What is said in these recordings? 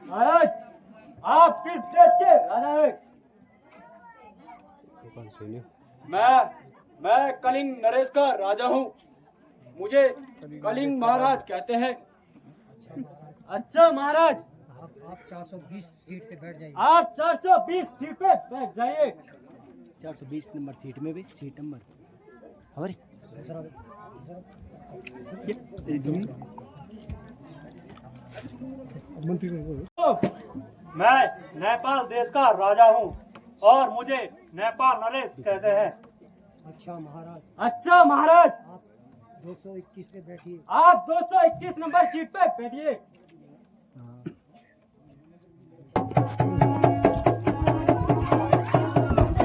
महाराज आप किस देश के राजा हैं? मैं कलिंग नरेश का राजा हूँ। मुझे कलिंग महाराज कहते हैं। अच्छा महाराज आप 420 सीट पे बैठ जाइए। आप 420 सीट पे बैठ जाइए। 420 नंबर सीट में भी सीट नंबर हमारी मैं नेपाल देश का राजा हूँ और मुझे नेपाल नरेश कहते हैं। अच्छा महाराज अच्छा महाराज आप 221 पे बैठिए। आप 221 नंबर सीट पे बैठिए।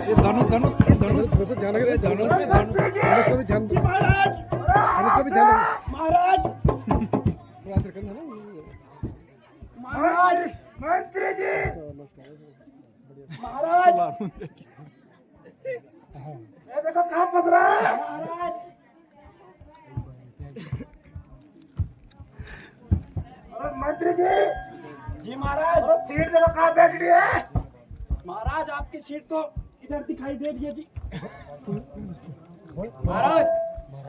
ये धनुष धनुष ये धनुष धनुष ध्यान रखिए। धनुष पे धनुष का भी ध्यान महाराज धनुष का भी ध्यान महाराज थोड़ा सा करना ना महाराज मंत्री जी महाराज ये देखो कहाँ फंस रहा है महाराज। अरे मंत्री जी महाराज सीट देखो कहाँ बैठ रही है। महाराज आपकी सीट तो इधर दिखाई दे रही है जी। महाराज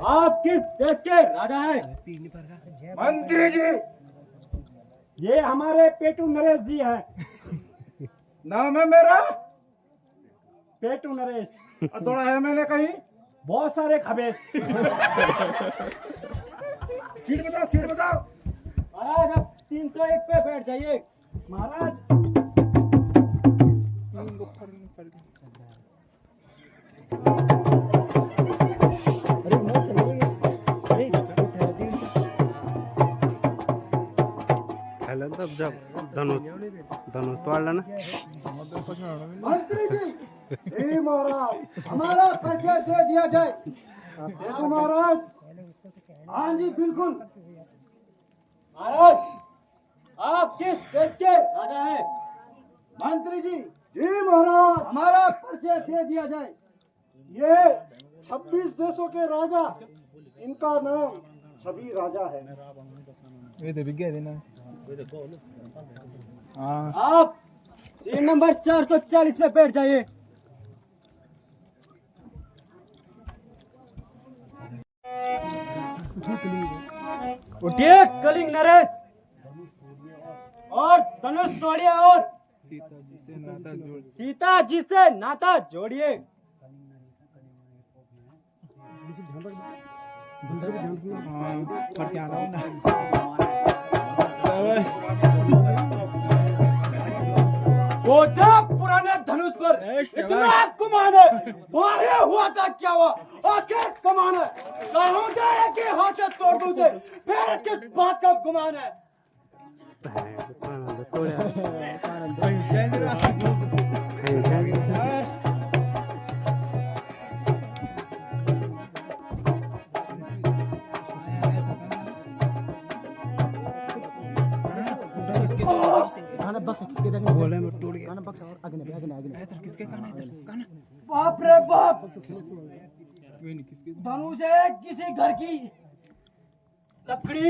आप किस देश के राजा हैं? मंत्री जी ये हमारे पेटू नरेश जी हैं। नाम है मेरा पेटू नरेश। थोड़ा है मैंने कहीं बहुत सारे खबेश। सीट बताओ महाराज आप 301 पे बैठ जाइए। महाराज तब जब धनुष तोड़ लेना। मंत्री जी महाराज हमारा परिचय दे दिया जाए। देखो महाराज हाँ जी बिल्कुल। महाराज आप किस देश के राजा हैं? मंत्री जी महाराज हमारा परिचय दे दिया जाए। ये 26 देशों के राजा इनका नाम सभी राजा है। ये तो विज्ञान देना आप सीट नंबर 440 पे बैठ जाइए। उठिए कलिंग नरेश और धनुष तोड़िए और सीता जी से नाता जोड़िए। पुराने धनुष पर इतना कमान है। मारे हुआ था क्या हुआ आखिर कमान है। कहूँगा एक ही हाथ से तोड़ दूँ फिर किस बात का गुमान है। बोले में टूट गया किसके कान है इधर? बाप रे बाप धनुष है किसी घर की लकड़ी।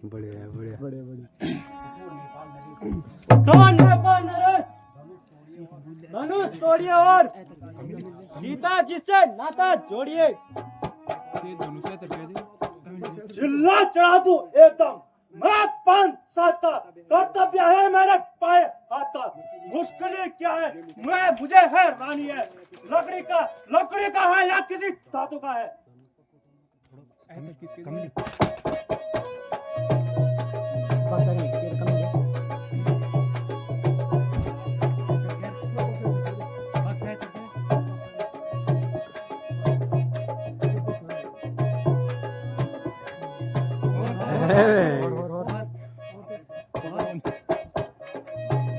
बढ़िया बढ़िया नेपाल नरेश धनुष तोड़िए और सीता जी से नाता जोड़िए। चिल्ला चढ़ा दूं एकदम मैं 5-7 का कर्तव्य है मेरे पाए आता। मुश्किल क्या है मुझे है रानी है। लकड़ी का है या किसी धातु का है।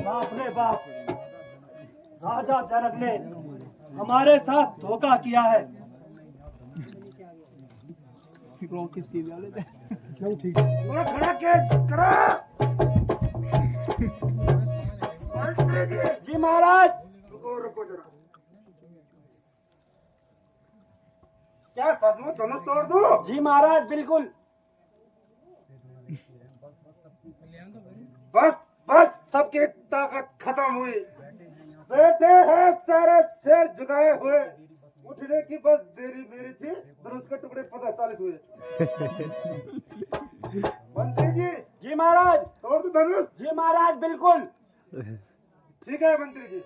बाप रे बाप राजा जनक ने हमारे साथ धोखा किया है। खड़ा के करो। जी महाराज रुको जरा। क्या फसलू धनुष तोड़ दूं? जी महाराज बिल्कुल। बस बस सबकी ताकत खत्म हुई। बैठे हैं सारे शेर जुगाए हुए, उठने की बस देरी मेरी थी, धनुष के टुकड़े 40 हुए। मंत्री जी। जी महाराज। तोड़ दो धनुष। जी महाराज बिल्कुल। ठीक है मंत्री जी,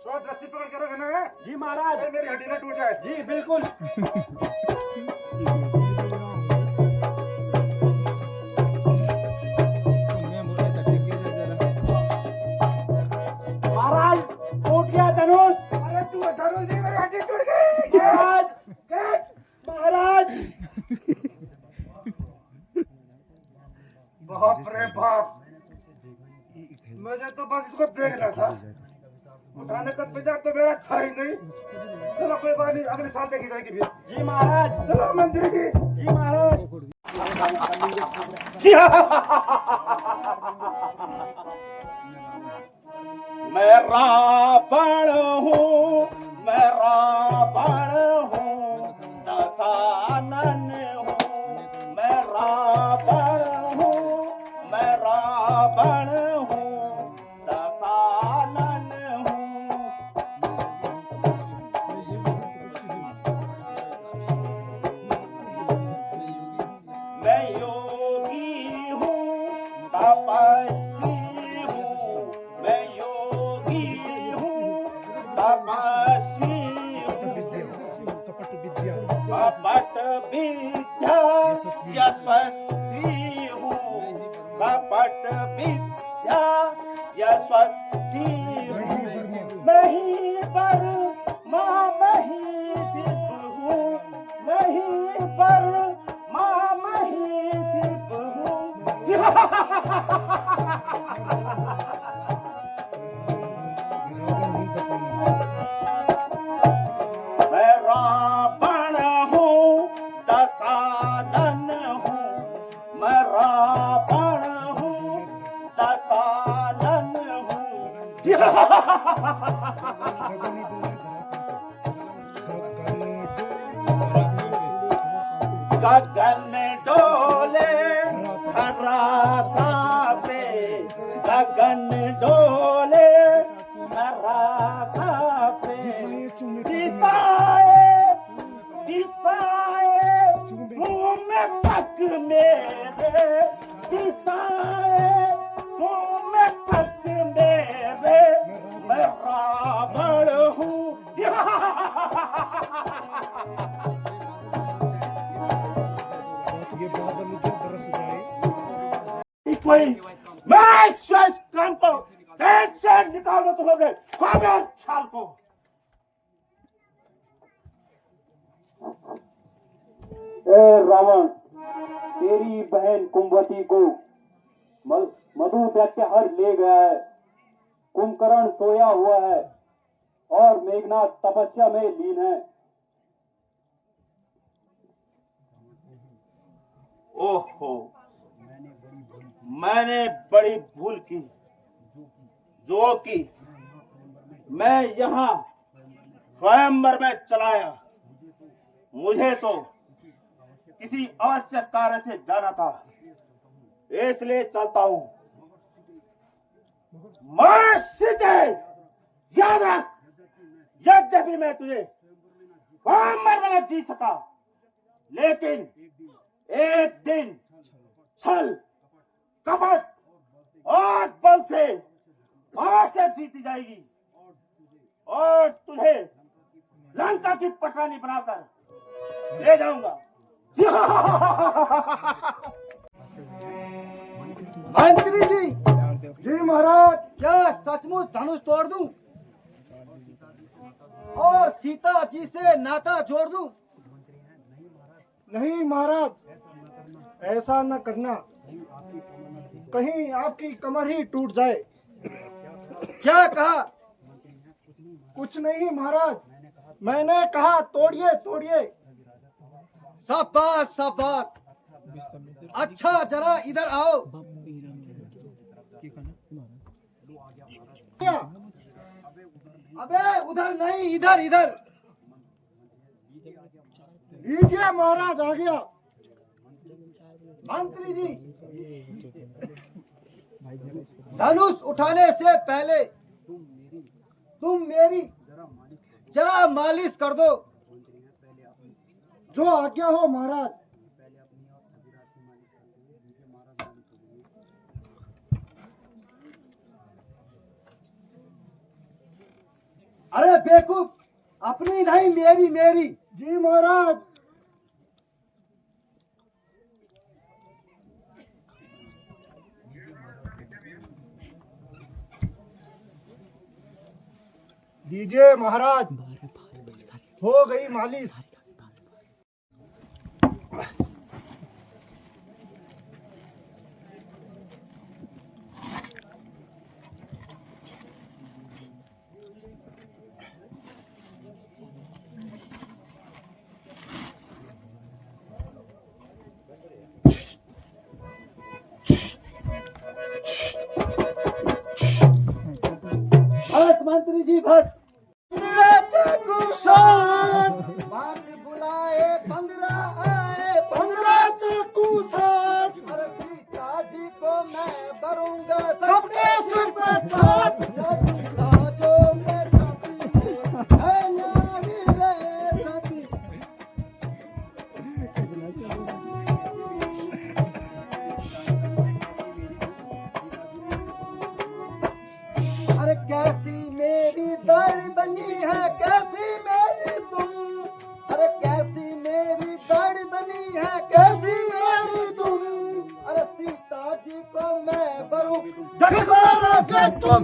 तो रस्सी पकड़ के रखना है। जी महाराज। मेरी हड्डी न टूट जाए। जी बिल्कुल। महाराज टूट गया धनुष। अरे तू धनुष जी, मेरी हड्डी टूट गई। महाराज महाराज। बाप रे बाप, मुझे तो बस इसको देखना था, उठाने का विचार तो मेरा था ही नहीं। चलो कोई बात नहीं, अगले साल देखी जाएगी फिर। जी महाराज। चलो मंत्री जी। जी महाराज। मैं रावण हूँ, मैं रावण हूँ, दशानन हूँ। मैं रावण हूँ, मैं रावण हूँ, दशानन हूँ। मैं योगी हूँ, तपस्वी हूँ। मैं योगी हूँ, तपस्वी हूँ। कपट विद्या यशस्वी हूँ। कपट विद्या यशस्वी हूँ। नहीं पर माँ मही सिप हूँ। नहीं पर माँ मही सिप हूँ। मैं रावण हूँ, दशानन हूँ। मैं रावण हूँ, दशानन हूँ। गगन डोले धरा कांपे। गगन डोले धरा कांपे। दिशाए दिशाए झूमे पग मेरे। दिशाए झूमे पग मेरे। मैं रावण हूँ। ये बादल जो बरस जाए। कोई मैं शेष काम को देश से निकाल दो तुम लोग साल को। ए रावण, तेरी बहन कुंभवती को मधु दैत्यहर ले गया है। कुंभकर्ण सोया हुआ है और मेघनाथ तपस्या में लीन है। ओहो, मैंने बड़ी भूल की, जो कि मैं यहाँ स्वयंवर में चलाया। मुझे तो किसी आवश्यक कार्य से जाना था, इसलिए चलता हूँ। मैं सीधे याद रख, यद्यपि मैं तुझे स्वयंवर में न जीत सका, लेकिन एक दिन छल, कपट और बल से अवश्य जीती जाएगी और तुझे लंका की पटरानी बनाकर ले जाऊंगा। मंत्री जी। जी महाराज, क्या सचमुच धनुष तोड़ दूं और सीता जी से नाता जोड़ दूं? नहीं महाराज, ऐसा न करना, कहीं आपकी कमर ही टूट जाए। क्या कहा? कुछ नहीं महाराज, मैंने कहा तोड़िए तोड़िए। शाबाश शाबाश। अच्छा जरा इधर आओ। अबे उधर नहीं, इधर इधर। लीजिए महाराज, आ गया। मंत्री जी, धनुष उठाने से पहले तुम मेरी जरा मालिश कर दो। जो आज्ञा हो महाराज। अरे बेवकूफ, अपनी नहीं मेरी मेरी। जी महाराज। दीजिए महाराज, हो गई मालिश। बस मंत्री जी बस। 5 बुलाए 15 आए 15 चाकू साथ। अरे सीता जी को मैं भरूंगा सबके सिर पे थाप। राजो में छापी है न्यारी रे छापी। अरे कैसी मेरी दाढ़ी बनी है, कैसी मेरी तुम। अरे कैसी मेरी दाढ़ी बनी है, कैसी मेरी तुम। अरे सीता जी को मैं भरूं जगमारा के तुम।